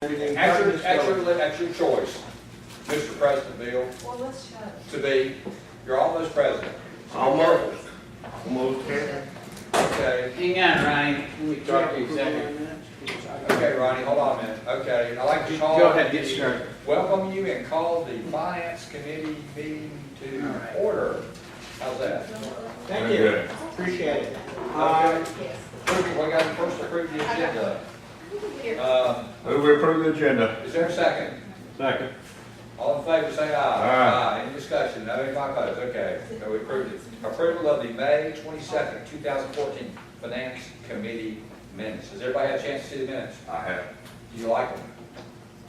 At your choice, Mr. President Bill, Well, let's shut it. to be, you're almost president. Almost. Okay, Hang on, Ronnie, let me talk to you a second. okay, Ronnie, hold on a minute. Okay, I'd like to call. Go ahead, get started. Welcome you and call the Finance Committee meeting to order. How's that? Thank you. Appreciate it. Okay. Yes. We got to first approve the agenda. Move we approve the agenda. Is there a second? Second. All in favor, say aye. Aye. Any discussion? No, any opposed? Okay, so we approved it. Approval of the May 22nd, 2014 Finance Committee minutes. Does everybody have a chance to see the minutes? I have. Do you like them?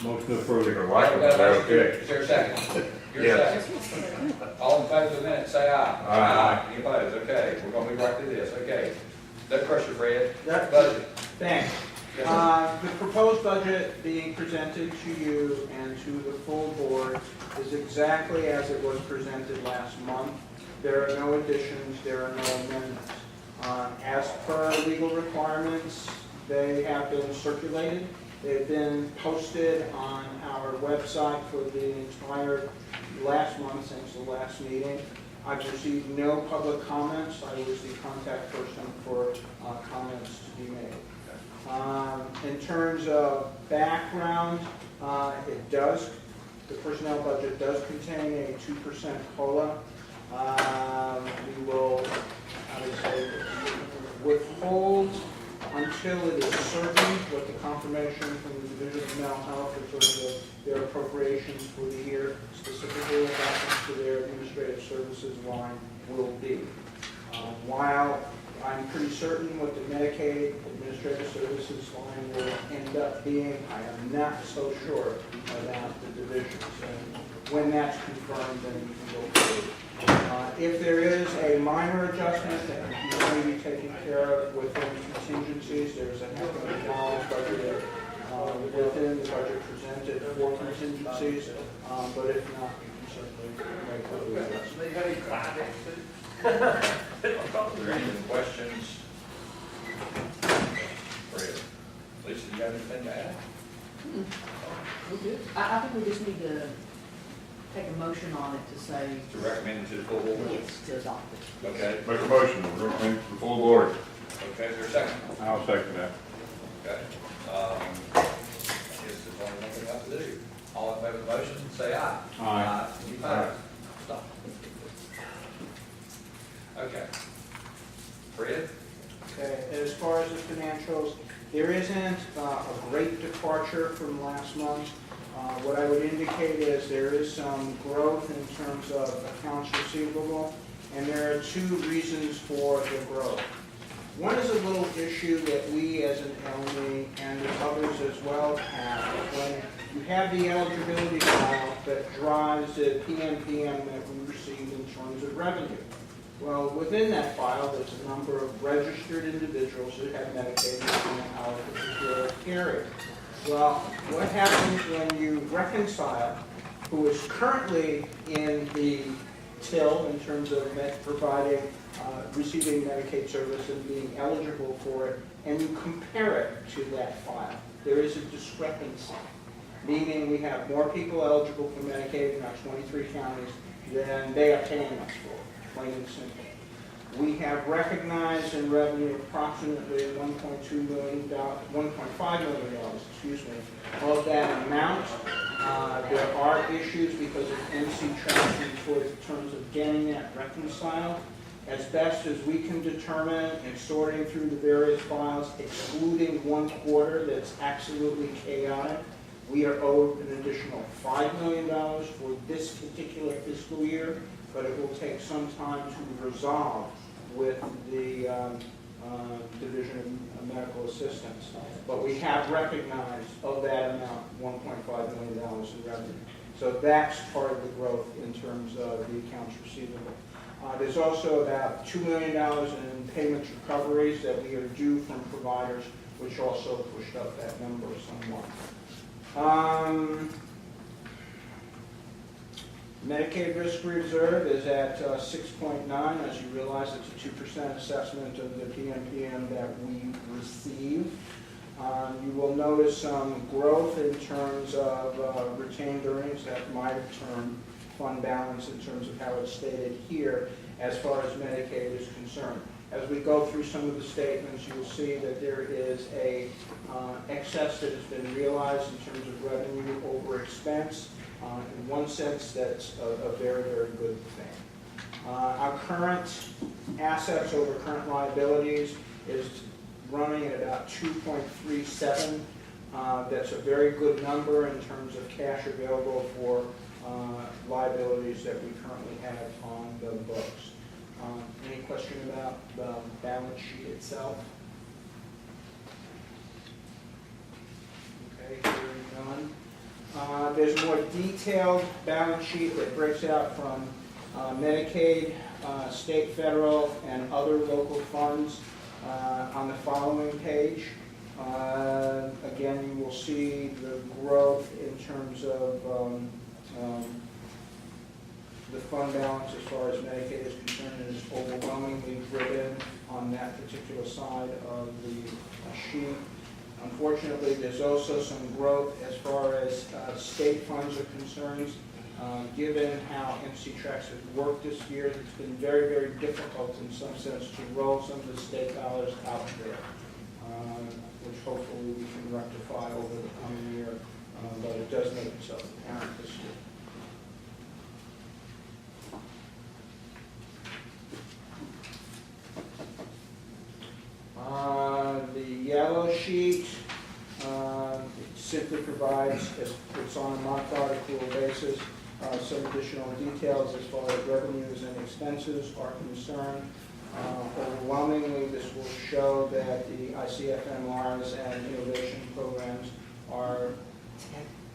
Motion approved. We got a motion. Okay. Is there a second? You're a Yes. second. All in favor of the minutes, say aye. Aye. Any opposed? Okay, we're gonna move right through this. Okay. No pressure, Fred. That- Budget. Thanks. Yes, sir. The proposed budget being presented to you and to the full board is exactly as it was presented last month. There are no additions, there are no amendments. As per legal requirements, they have been circulated. They've been posted on our website for the entire last month since the last meeting. I've received no public comments. I was the contact person for comments to be made. In terms of background, the personnel budget does contain a 2% COLA. We will, I would say, withhold until it is certain what the confirmation from the Division of Mental Health in terms of their appropriations for the year, specifically in reference to their administrative services line, will be. While I'm pretty certain what the Medicaid administrative services line will end up being, I am not so sure about the divisions. And when that's confirmed, then we can go forward. If there is a minor adjustment that may be taken care of within contingencies, there's a $500,000 budgeted within the budget presented for contingencies, but if not, we can certainly make those adjustments. Are there any questions? Fred? Lisa, you got anything to add? I think we just need to take a motion on it to say, To recommend it to the full board? yes, to adopt it. Okay, Make a motion to recommend to the full board. okay, is there a second? I'll second that. Okay. I guess there's only one thing left to do. All in favor of the motion, say aye. Aye. Any opposed? Stop. Okay. Fred? Okay, as far as the financials, there isn't a great departure from last month. What I would indicate is there is some growth in terms of accounts receivable, and there are two reasons for the growth. One is a little issue that we as an LME and others as well have. When you have the eligibility file that drives the PNPM that we receive in terms of revenue. Well, within that file, there's a number of registered individuals that have Medicaid in our particular area. Well, what happens when you reconcile who is currently in the till in terms of receiving Medicaid service and being eligible for it, and you compare it to that file, there is a discrepancy. Meaning we have more people eligible for Medicaid in our 23 counties than they are paying us for, plain and simple. We have recognized in revenue approximately $1.5 million, of that amount. There are issues because of NC transfer in terms of getting that reconciled. As best as we can determine in sorting through the various files, excluding one quarter that's absolutely chaotic, we are owed an additional $5 million for this particular fiscal year, but it will take some time to resolve with the Division of Medical Assistance. But we have recognized of that amount $1.5 million in revenue. So that's part of the growth in terms of the accounts receivable. There's also about $2 million in payments recoveries that we are due from providers, which also pushed up that number somewhat. Medicaid risk reserve is at 6.9. As you realize, it's a 2% assessment of the PNPM that we receive. You will notice some growth in terms of retained earnings, that might term fund balance in terms of how it's stated here as far as Medicaid is concerned. As we go through some of the statements, you will see that there is a excess that has been realized in terms of revenue over expense. In one sense, that's a very, very good thing. Our current assets over current liabilities is running at about 2.37. That's a very good number in terms of cash available for liabilities that we currently have on the books. Any question about the balance sheet itself? Okay, hearing none. There's a more detailed balance sheet that breaks out from Medicaid, state, federal, and other local funds on the following page. Again, you will see the growth in terms of the fund balance as far as Medicaid is concerned is overwhelmingly driven on that particular side of the sheet. Unfortunately, there's also some growth as far as state funds are concerned. Given how MC Trax has worked this year, it's been very, very difficult in some sense to roll some of the state dollars out there, which hopefully we can rectify over the coming year, but it does make itself apparent this year. The yellow sheet simply provides, it's on a month-by accrual basis, some additional details as far as revenues and expenses are concerned. Overwhelmingly, this will show that the ICFMRs and innovation programs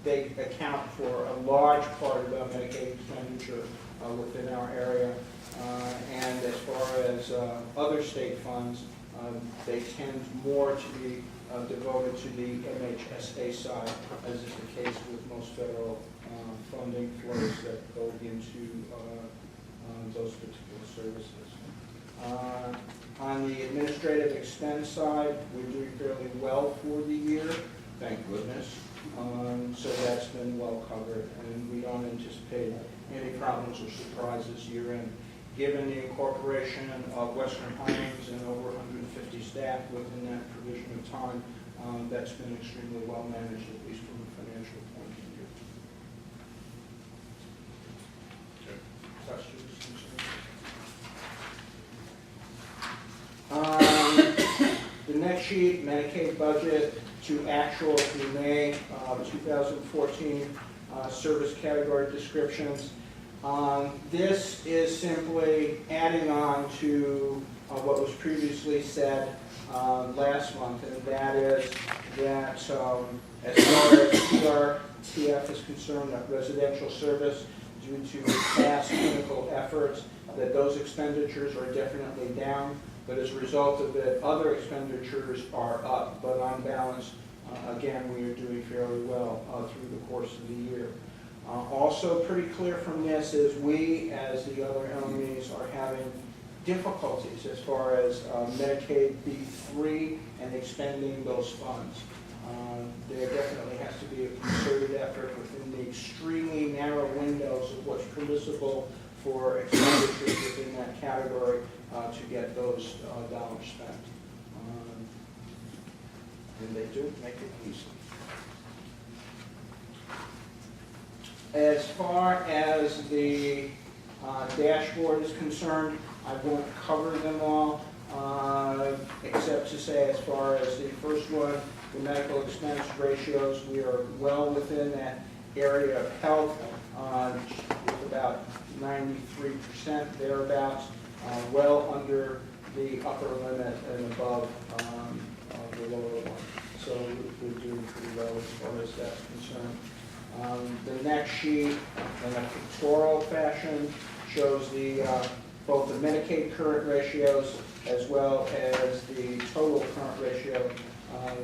they account for a large part of our Medicaid expenditure within our area. And as far as other state funds, they tend more to be devoted to the MHSA side, as is the case with most federal funding flows that go into those particular services. On the administrative expense side, we're doing fairly well for the year, thank goodness. So that's been well covered, and we don't anticipate any problems or surprises year-end. Given the incorporation of Western Highlands and over 150 staff within that provision of time, that's been extremely well managed, at least from a financial point of view. Questions? The next sheet, Medicaid budget to actual through May 2014, service category descriptions. This is simply adding on to what was previously said last month, and that is that as far as PRTF is concerned, that residential service, due to past clinical efforts, that those expenditures are definitely down, but as a result of it, other expenditures are up, but on balance, again, we are doing fairly well through the course of the year. Also pretty clear from this is we, as the other LMEs, are having difficulties as far as Medicaid B3 and expending those funds. There definitely has to be a concerted effort within the extremely narrow windows of what's permissible for expenditures within that category to get those dollars spent. And they do make it easy. As far as the dashboard is concerned, I won't cover them all, except to say as far as the first one, the medical expense ratios, we are well within that area of health, with about 93% thereabouts, well under the upper limit and above the lower one. So we're doing pretty well as far as that's concerned. The next sheet, in a pictorial fashion, shows the both the Medicaid current ratios as well as the total current ratio.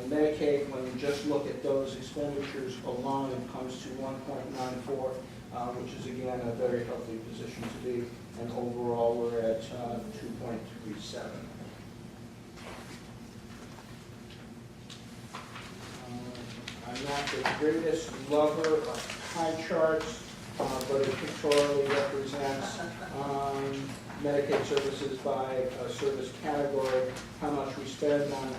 Medicaid, when you just look at those expenditures alone, it comes to 1.94, which is again a very healthy position to be. And overall, we're at 2.37. I'm not the greatest lover of pie charts, but it pictorially represents Medicaid services by a service category, how much we spend on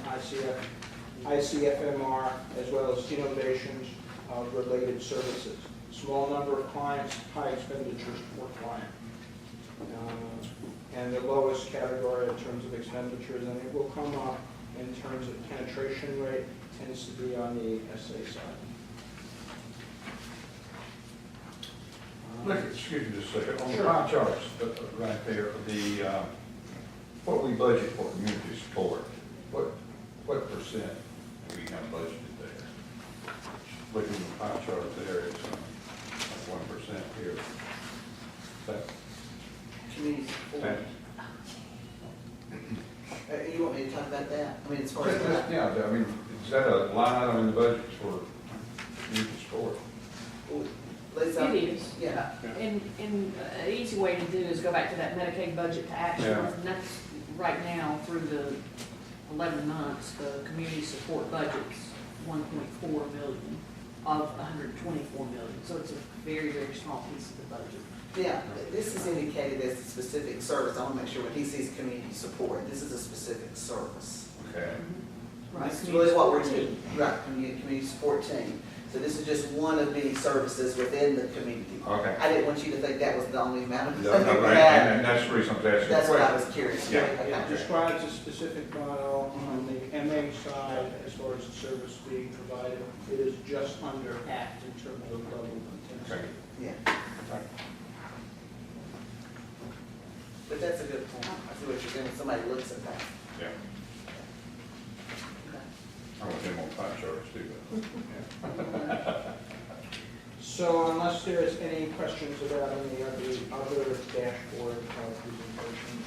ICFMR, as well as innovations of related services. Small number of clients, high expenditures per client. And the lowest category in terms of expenditures, and it will come up in terms of penetration rate, tends to be on the SA side. Look, excuse me just a second, on the Sure. pie charts, right there, what we budget for community support, what percent do we have budgeted there? Looking at the pie chart there, it's like 1% here. That, Community support. You want me to talk about that? I mean, as far as that? yeah, I mean, is that a line item in the budget for community support? Lisa? It is. Yeah. And an easy way to do is go back to that Medicaid budget to actuals, Yeah. and that's right now through the 11 months, the community support budget's 1.4 million of 124 million. So it's a very, very small piece of the budget. Yeah, this is indicated as a specific service. I want to make sure when he sees community support, this is a specific service. Okay. Right. This is really what we're Community doing. Right, community support team. So this is just one of many services within the community. Okay. I didn't want you to think that was the only amount of No, money no, we right, had. and that's the reason I'm asking the That's what I question. was curious. Yeah. Okay. It describes a specific model on the MA side as far as the service being provided. It is just under half in terms of level of intensity. Yeah. But that's a good point. I see what you're doing. Somebody looks at that. Yeah, I want them on pie charts too. Yeah. So unless there's any questions about any of the other dashboard presentations.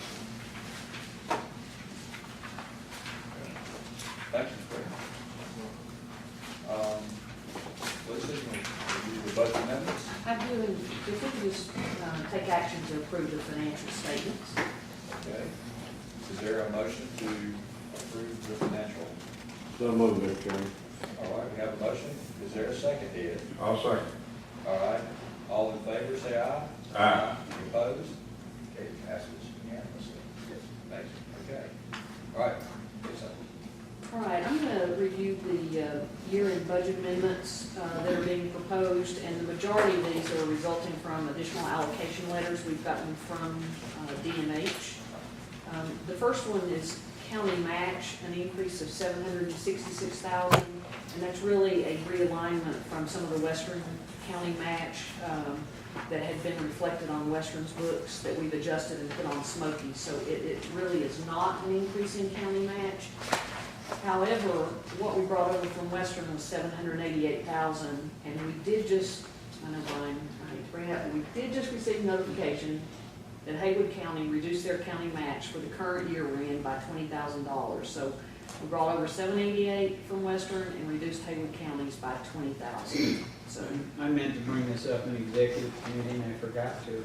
Thank you, Fred. Let's see, review the budget amendments. I do, and if we could just take action to approve the financial statements. Okay. Is there a motion to approve the financial? So moved, Mr. Chairman. All right, we have a motion. Is there a second, Ed? I'll second. All right, all in favor, say aye. Aye. Any opposed? Okay, passes unanimously. Thank you. Okay. All right. Lisa. All right, I'm going to review the year-end budget amendments that are being proposed, and the majority of these are resulting from additional allocation letters we've gotten from DMH. The first one is county match, an increase of $766,000, and that's really a realignment from some of the Western County match that had been reflected on Western's books that we've adjusted and put on Smoky. So it really is not an increase in county match. However, what we brought over from Western was $788,000, and we did just, I know Brian, I hate to bring it up, but we did just receive notification that Haywood County reduced their county match for the current year we're in by $20,000. So we brought over $788,000 from Western and reduced Haywood County's by $20,000. So I meant to bring this up in executive committee and I forgot to.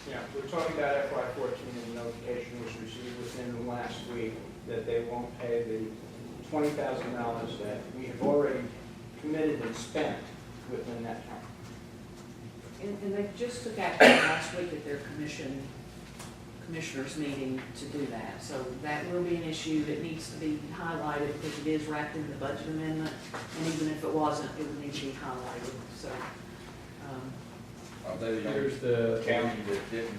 Yeah, we're talking about FY14, and the notification was received within the last week that they won't pay the $20,000 that we have already committed and spent within that county. And they just took action last week at their commissioners meeting to do that. So that will be an issue that needs to be highlighted because it is wrapped in the budget amendment. And even if it wasn't, it would need to be highlighted. So, Are they the Here's the county that didn't?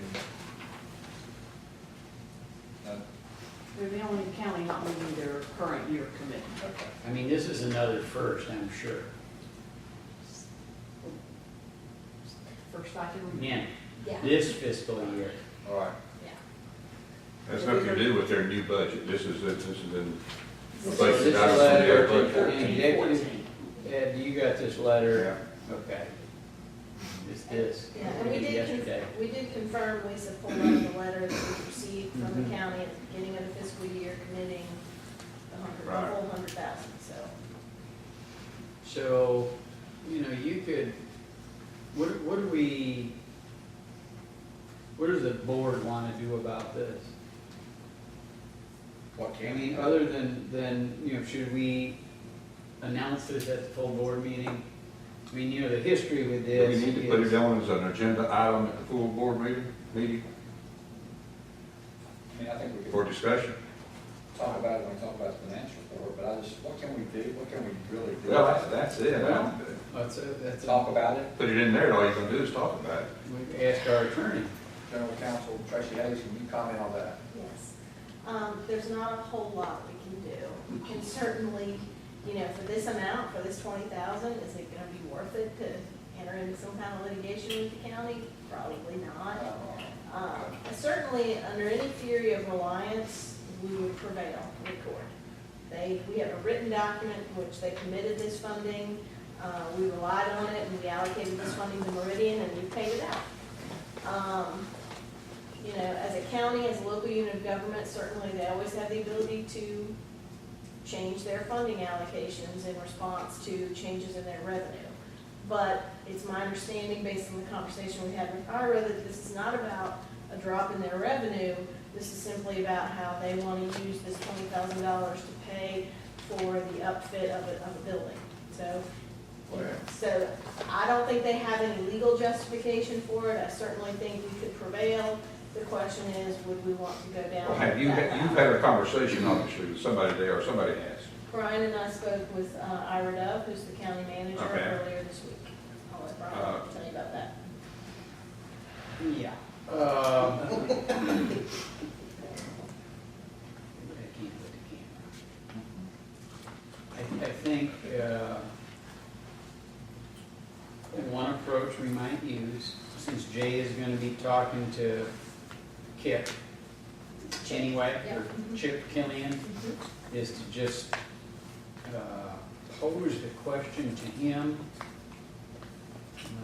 they're the only county not meeting their current year commitment. Okay. I mean, this is another first, I'm sure. First I can remember. Again, Yeah. this fiscal year. All right. Has nothing to do with their new budget. This is in So budget this item from letter, their budget. executive, Ed, you got this letter? Yeah. Okay. It's this. Yeah, and we did, Yesterday. we did confirm, Lisa pulled up the letter that we received from the county at the beginning of the fiscal year committing the Right. whole 100,000, so. So, you know, you could, what does the board want to do about this? What I can mean, other than, you know, should we announce this at the full board meeting? I mean, you know, the history with Do this we need to put is- it on as an agenda item at the full board meeting I mean, I think we for could discussion? talk about it when we talk about the financial report, but what can we do? What can we really do? Well, that's it. Well, that's Talk about it. Put it in there, all you're gonna do is talk about it. we ask our attorney. General Counsel Tracy Hayes, can you comment on that? Yes. There's not a whole lot we can do. We can certainly, you know, for this amount, for this 20,000, is it gonna be worth it to enter into some kind of litigation with the county? Probably not. Certainly, under any theory of reliance, we would prevail in court. We have a written document in which they committed this funding, we relied on it, and we allocated this funding to Meridian, and we paid it out. You know, as a county, as a local unit of government, certainly they always have the ability to change their funding allocations in response to changes in their revenue. But it's my understanding, based on the conversation we had with Ira, that this is not about a drop in their revenue. This is simply about how they want to use this $20,000 to pay for the upfit of a building. So I don't think they have any legal justification for it. I certainly think we could prevail. The question is, would we want to go down Well, that you've path? had a conversation, obviously, with somebody there, or somebody has. Brian and I spoke with Ira Dove, who's the county manager, Okay. earlier this week. I'll let Brian tell you about that. Yeah. I think one approach we might use, since Jay is gonna be talking to Kip anyway, or Chip Killian, is to just pose the question to him.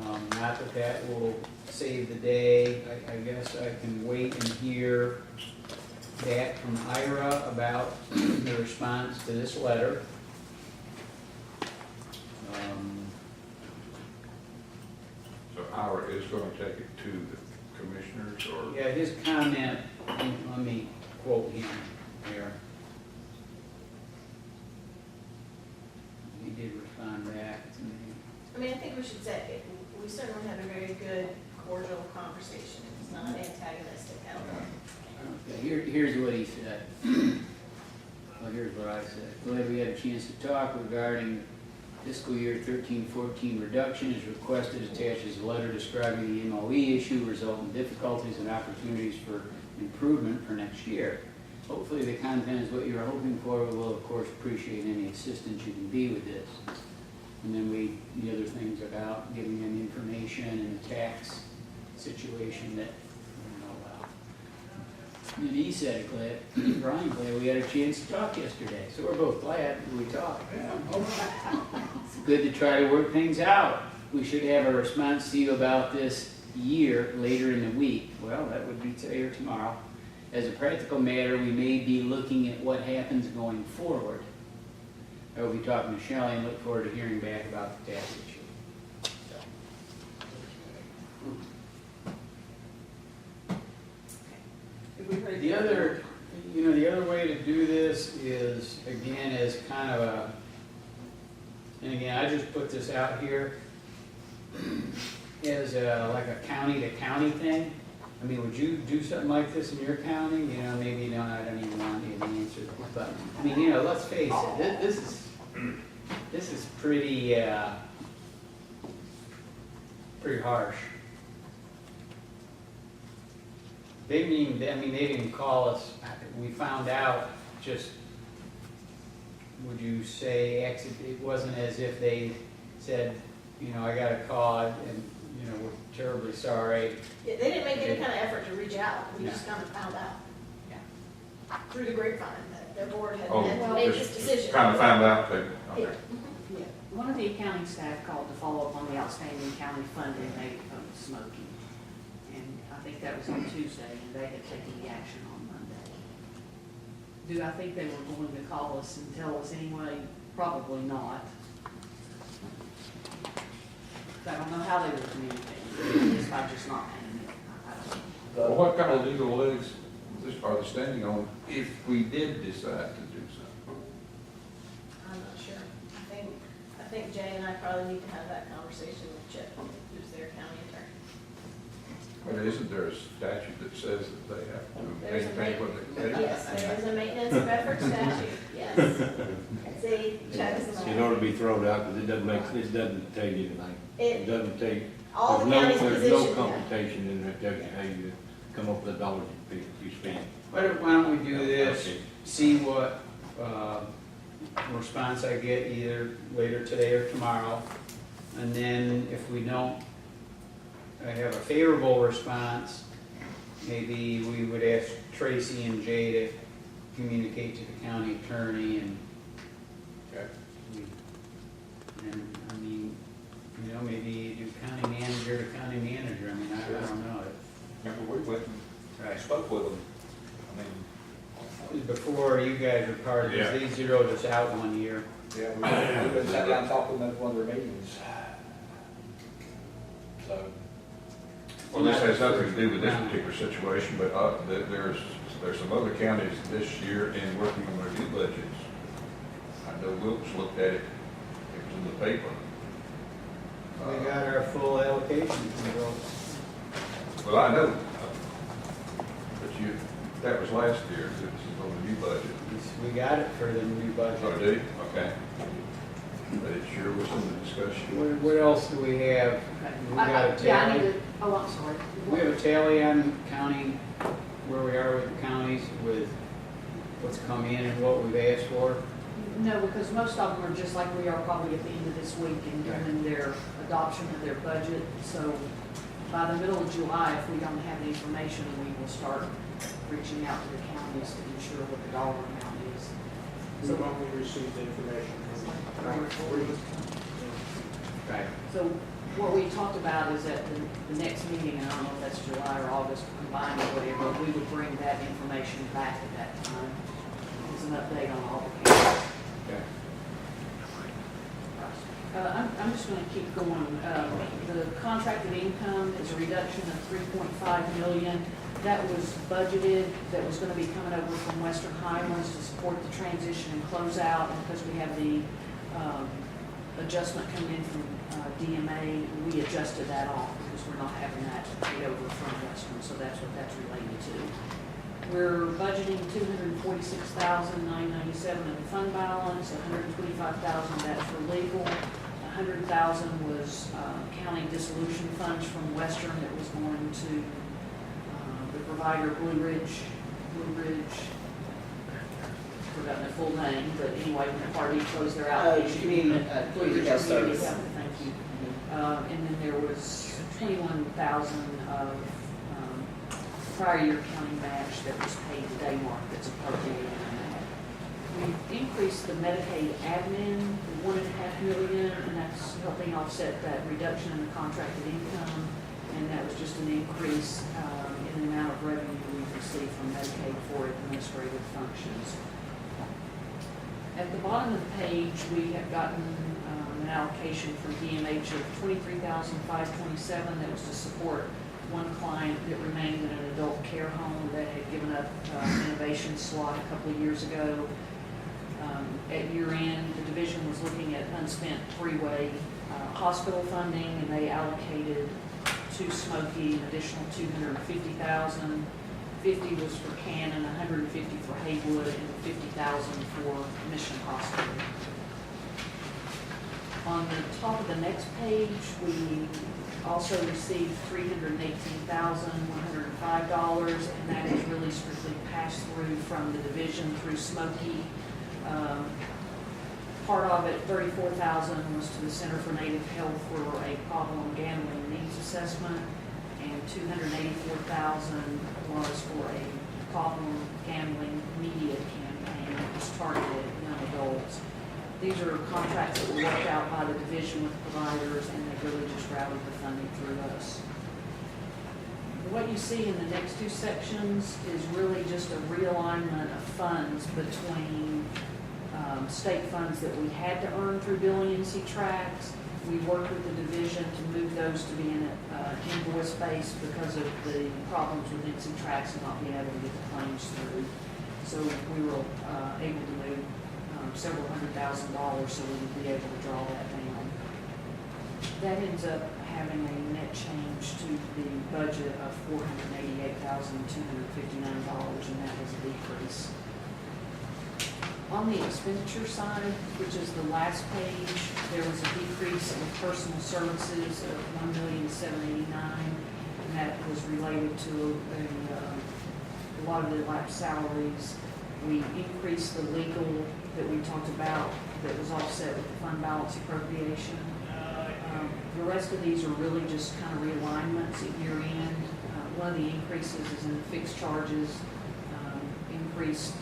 Not that that will save the day. I guess I can wait and hear back from Ira about the response to this letter. So Ira is gonna take it to the commissioners, or? Yeah, his comment, let me quote him here. He did respond back to me. I mean, I think we should say, we certainly had a very good, cordial conversation. It's not antagonistic at all. Okay, here's what he said. Well, here's what I said. Glad we had a chance to talk regarding fiscal year 13-14 reduction. As requested, attaches a letter describing the MOE issue, resulting difficulties and opportunities for improvement for next year. Hopefully the content is what you're hoping for. We will, of course, appreciate any assistance you can be with this. And then the other things about giving them information and the tax situation that, you know, and he said, Brian, glad we had a chance to talk yesterday. So we're both glad we talked. It's good to try to work things out. We should have a response to you about this year later in the week. Well, that would be today or tomorrow. As a practical matter, we may be looking at what happens going forward. I will be talking to Shelley and look forward to hearing back about the tax issue. The other, the other way to do this is, again, as kind of a, and again, I just put this out here as like a county-to-county thing. I mean, would you do something like this in your county? Maybe you don't, I don't even want you to answer that. But, I mean, let's face it, this is pretty harsh. They didn't even call us. We found out just, would you say, it wasn't as if they said, I got a call and, we're terribly sorry. Yeah, they didn't make any kind of effort to reach out. We No. just kind of found out Yeah. through the grapevine that their board had Oh, made this just decision. kind of found out that, Yeah. okay. Yeah, one of the accounting staff called to follow up on the outstanding county funding they from smoking. And I think that was on Tuesday, and they had taken the action on Monday. Do I think they were going to call us and tell us anyway? Probably not. I don't know how they were communicating, just by just not paying it. I don't know. Well, what kind of legal are they standing on if we did decide to do something? I'm not sure. I think Jay and I probably need to have that conversation with Chip, who's their county attorney. But isn't there a statute that says that they have to There's a maintain what they pay? Yes, there is a maintenance of effort statute, yes. See, Chuck is In order to be thrown out, because it doesn't tell you anything. It It, doesn't tell you, all the county's there's position. no computation in there that tells you how you come up with the dollars you spend. Why don't we do this, see what, response I get either later today or tomorrow, and then if we don't have a favorable response, maybe we would ask Tracy and Jay to communicate to the county attorney and, Okay. and, I mean, you know, maybe do county manager to county manager, I mean, I don't know. Remember, we went Right. and spoke with them. I mean, Before you guys were part of Yeah. this, they zeroed us out one year. yeah, we went sat down and talked with them at one of their meetings. So, Well, this has nothing to do with this particular situation, but there's some other counties this year in working on their new budgets. I know Wilkes looked at it, it was in the paper. We got our full allocation from those. Well, I know, but that was last year, this is on the new budget. We got it for the new budget. Oh, do you? Okay. But it sure was in the discussion. What else do we have? We got a Yeah, I need tally. to, oh, I'm sorry. We have a tally on county, where we are with the counties, with what's come in and what we've asked for. No, because most of them are just like we are probably at the end of this week and doing their adoption of their budget. So by the middle of July, if we don't have the information, we will start reaching out to the counties to ensure what the dollar amount is. So when we receive the information Right. So what we talked about is at the next meeting, and I don't know if that's July or August combined or whatever, we would bring that information back at that time. It's an update on all the counties. Okay. I'm just gonna keep going. The contracted income is a reduction of 3.5 million. That was budgeted, that was gonna be coming over from Western Highlands to support the transition and closeout, and because we have the, adjustment coming in from, DMA, we adjusted that off, because we're not having that paid over from Western, so that's what that's related to. We're budgeting $246,997 in fund balance, $125,000 that's for legal, $100,000 was county dissolution funds from Western that was going to the provider Blue Ridge, forgotten their full name, but anyway, when the party closed their outpatient unit. Blue Ridge Health Community Service. Health, thank you. And then there was 21,000 of prior year county match that was paid to Daymark that's appropriated in that. We've increased the Medicaid admin, 1.5 million, and that's helping offset that reduction in the contracted income. And that was just an increase in the amount of revenue we've received from Medicaid for administrative functions. At the bottom of the page, we have gotten an allocation from DMH of $23,527 that was to support one client that remained in an adult care home that had given up an innovation slot a couple of years ago. At year end, the division was looking at unspent three-way hospital funding, and they allocated to Smoky an additional $250,000. 50 was for Cannon, 150 for Haywood, and 50,000 for Mission Hospital. On the top of the next page, we also received $318,105, and that is really strictly passed through from the division through Smoky. Part of it, $34,000 was to the Center for Native Health for a problem gambling needs assessment, and $284,000 was for a problem gambling media campaign that was targeted at young adults. These are contracts that were worked out by the division with providers, and they really just routed the funding through us. What you see in the next two sections is really just a realignment of funds between state funds that we had to earn through billing NC tracks We worked with the division to move those to be in invoice base because of the problems with NC Tracks and not being able to get the claims through. So we were able to move several $100,000 so we would be able to draw that down. That ends up having a net change to the budget of $488,259, and that was a decrease. On the expenditure side, which is the last page, there was a decrease in personal services of $1,789,000, and that was related to a lot of the elapsed salaries. We increased the legal that we talked about that was offset with the fund balance appropriation. The rest of these are really just kind of realignments at year end. One of the increases is in the fixed charges, increased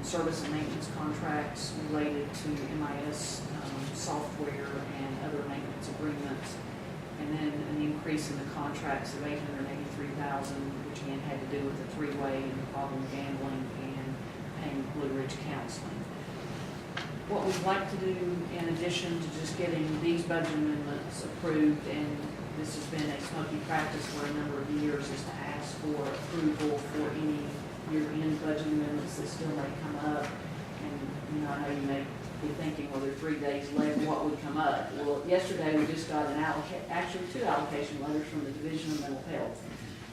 service and maintenance contracts related to MIS software and other maintenance agreements. And then an increase in the contracts of $883,000, which again had to do with the three-way and the problem gambling and paying Blue Ridge Counseling. What we'd like to do, in addition to just getting these budget amendments approved, and this has been a Smoky practice for a number of years, is to ask for approval for any year-end budget amendments that still may come up. And, you know, I know you may be thinking, well, there are 3 days left, what would come up? Well, yesterday we just got actually 2 allocation letters from the Division of Mental Health.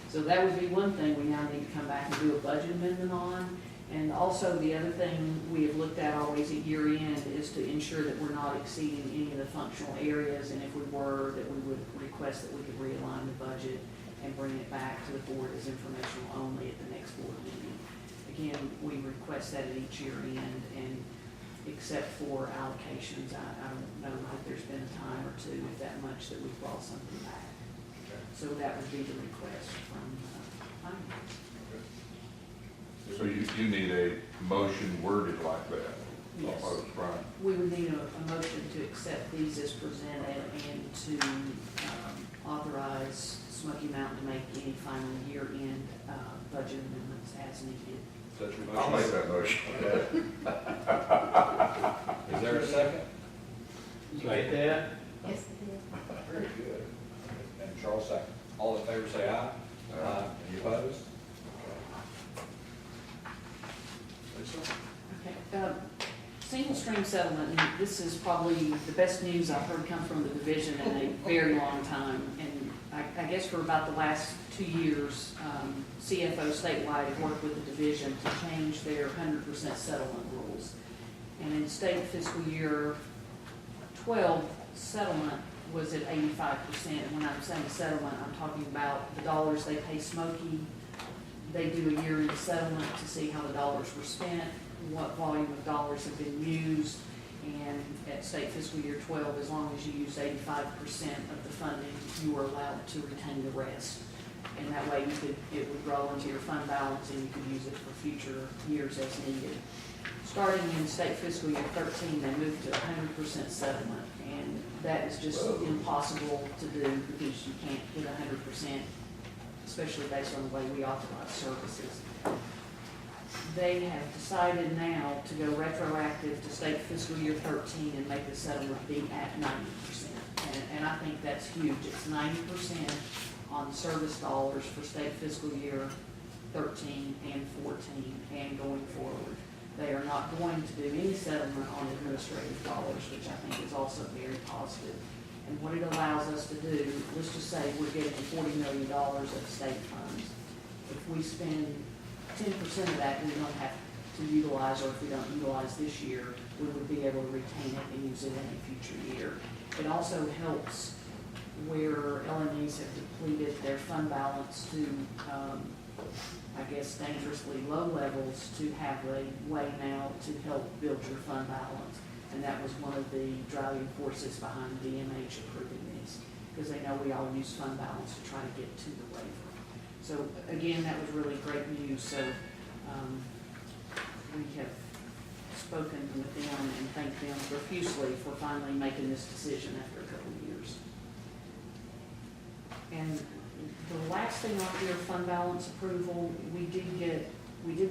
So that would be one thing we now need to come back and do a budget amendment on. And also the other thing we have looked at always at year end is to ensure that we're not exceeding any of the functional areas, and if we were, that we would request that we could realign the budget and bring it back to the board as informational only at the next board meeting. Again, we request that at each year end, and except for allocations, I don't know that there's been a time or two, if that much, that we've brought something back. So that would be the request from finance. So you need a motion worded like that? Yes. Almost, right? We would need a motion to accept these as presented and to authorize Smoky Mountain to make any final year-end budget amendments as needed. So that's your I'll make motion. that motion. Is there a second? You get that? Yes, it Very good. And Charles second. All in favor say aye. Aye. Any opposed? Lisa? Okay, single stream settlement, and this is probably the best news I've heard come from the division in a very long time. And I guess for about the last 2 years, CFO statewide have worked with the division to change their 100% settlement rules. And in state fiscal year 12, settlement was at 85%. And when I'm saying settlement, I'm talking about the dollars they pay Smoky. They do a year-end settlement to see how the dollars were spent, what volume of dollars have been used, and at state fiscal year 12, as long as you use 85% of the funding, you are allowed to retain the rest. And that way it would roll into your fund balance and you could use it for future years as needed. Starting in state fiscal year 13, they moved to 100% settlement, and that is just impossible to do because you can't get 100%, especially based on the way we authorize services. They have decided now to go retroactive to state fiscal year 13 and make the settlement be at 90%. And I think that's huge. It's 90% on service dollars for state fiscal year 13 and 14 and going forward. They are not going to do any settlement on administrative dollars, which I think is also very positive. And what it allows us to do, let's just say we're getting $40 million of state funds. If we spend 10% of that, we don't have to utilize, or if we don't utilize this year, we would be able to retain it and use it in a future year. It also helps where LMEs have depleted their fund balance to, I guess, dangerously low levels, to have a way now to help build your fund balance. And that was one of the driving forces behind DMH approving these, because they know we all use fund balance to try to get to the waiver. So again, that was really great news. So we have spoken with them and thanked them profusely for finally making this decision after a couple of years. And the last thing on your fund balance approval, we did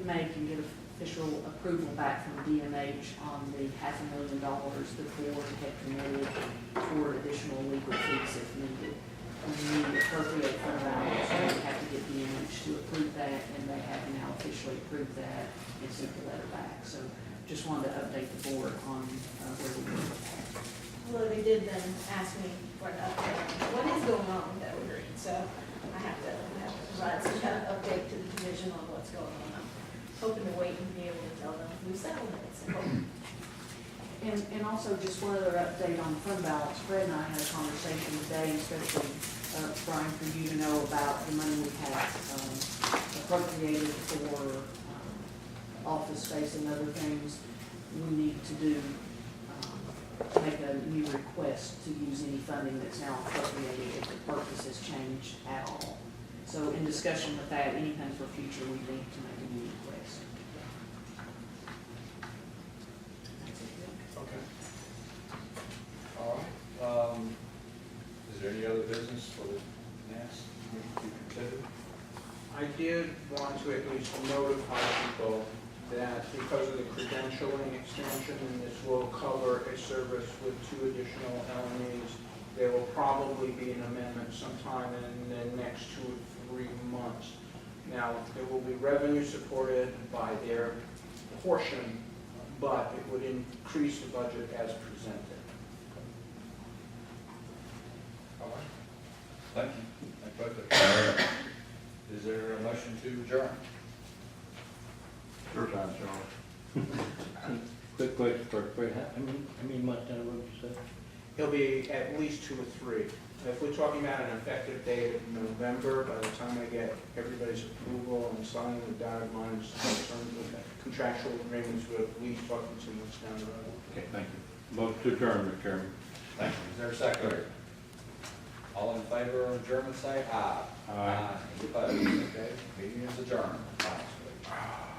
make and get a official approval back from DMH on the $500,000 the board had committed for additional legal fees if needed. When we appropriate fund balance, we have to get DMH to approve that, and they have now officially approved that and sent the letter back. So just wanted to update the board on where we were with that. Well, they did then ask me for an update on what is going on with Evergreen, so I have to provide some kind of update to the division on what's going on. I'm hoping to wait and be able to tell them through settlements. And also just one other update on fund balance. Fred and I had a conversation today, especially, Brian, for you to know about the money we have appropriated for office space and other things. We need to do, make a new request to use any funding that's now appropriated if the purpose has changed at all. So in discussion with that, anything for future, we need to make a new request. Okay. All right. Is there any other business for the NAS to consider? I did want to at least notify people that because of the credentialing extension, and this will cover a service with 2 additional LMEs, there will probably be an amendment sometime in the next 2 or 3 months. Now, it will be revenue supported by their portion, but it would increase the budget as presented. All right. Thank you. Thank you both. Is there a motion to adjourn? Sure time, Charles. Quick question for Fred, how many months down the road you said? It'll be at least 2 or 3. If we're talking about an effective date of November, by the time I get everybody's approval and signing the dotted lines in terms of contractual agreements, we're at least talking 2 months down the road. Okay, thank you. Motion to adjourn, Mr. Chairman. Thank you. Is there a second? All in favor of adjournment, say aye. Aye. Any opposed? Okay, meeting is adjourned. Thanks.